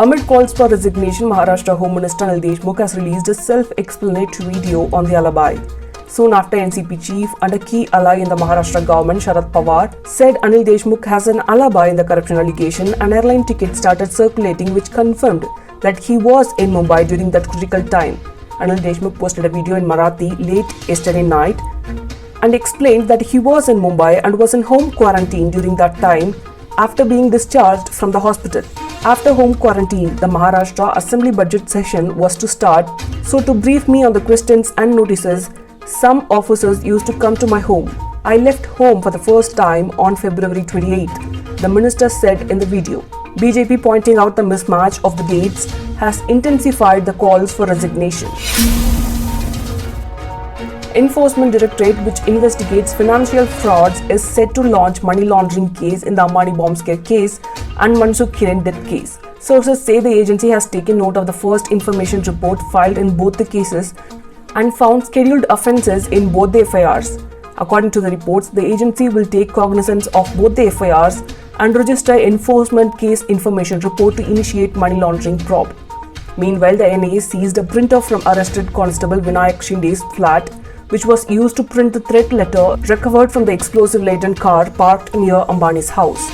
Amid calls for resignation, Maharashtra Home Minister Anil Deshmukh has released a self-explanatory video on the alibi. Soon after, NCP chief and a key ally in the Maharashtra government, Sharad Pawar, said Anil Deshmukh has an alibi in the corruption allegation. An airline ticket started circulating which confirmed that he was in Mumbai during that critical time. Anil Deshmukh posted a video in Marathi late yesterday night and explained that he was in Mumbai and was in home quarantine during that time after being discharged from the hospital. After home quarantine, the Maharashtra Assembly budget session was to start, so to brief me on the questions and notices, some officers used to come to my home. I left home for the first time on February 28th, the minister said in the video. BJP, pointing out the mismatch of the dates, has intensified the calls for resignation. Enforcement Directorate, which investigates financial frauds, is set to launch money laundering case in the Ambani bomb scare case and Mansukh Hiren death case. Sources say the agency has taken note of the first information report filed in both the cases and found scheduled offences in both the FIRs. According to the reports, the agency will take cognizance of both the FIRs and register enforcement case information report to initiate money laundering probe. Meanwhile, the NIA seized a printer from arrested Constable Vinayak Shinde's flat, which was used to print the threat letter recovered from the explosive-laden car parked near Ambani's house.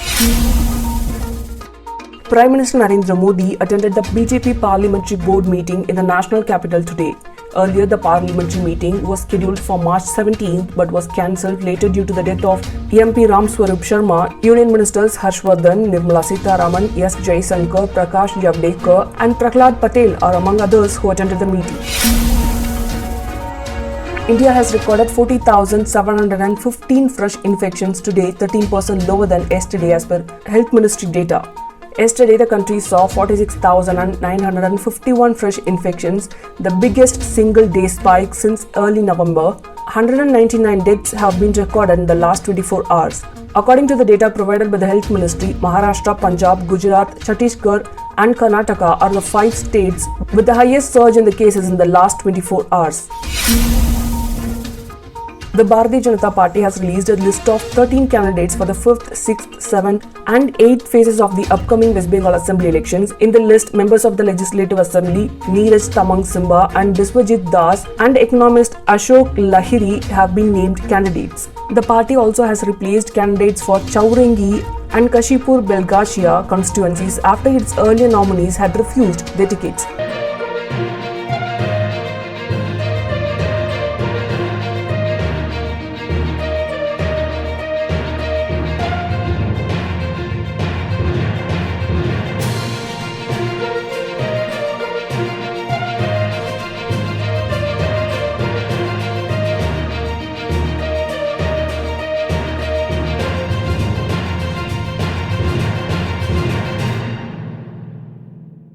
Prime Minister Narendra Modi attended the BJP Parliamentary Board meeting in the national capital today. Earlier, the parliamentary meeting was scheduled for March 17th but was cancelled later due to the death of MP Ram Swarup Sharma. Union Ministers Harshvardhan, Nirmala Sitharaman, S. Jaisankar, Prakash Javadekar and Prahlad Patel are among others who attended the meeting. India has recorded 40,715 fresh infections today, 13% lower than yesterday as per Health Ministry data. Yesterday, the country saw 46,951 fresh infections, the biggest single-day spike since early November. 199 deaths have been recorded in the last 24 hours. According to the data provided by the Health Ministry, Maharashtra, Punjab, Gujarat, Chhattisgarh and Karnataka are the 5 states with the highest surge in the cases in the last 24 hours. The Bharatiya Janata Party has released a list of 13 candidates for the 5th, 6th, 7th and 8th phases of the upcoming West Bengal Assembly elections. In the list, members of the Legislative Assembly, Neeraj Tamang Simba and Biswajit Das and economist Ashok Lahiri have been named candidates. The party also has replaced candidates for Chaurangi and Kashipur Belgacia constituencies after its earlier nominees had refused their tickets.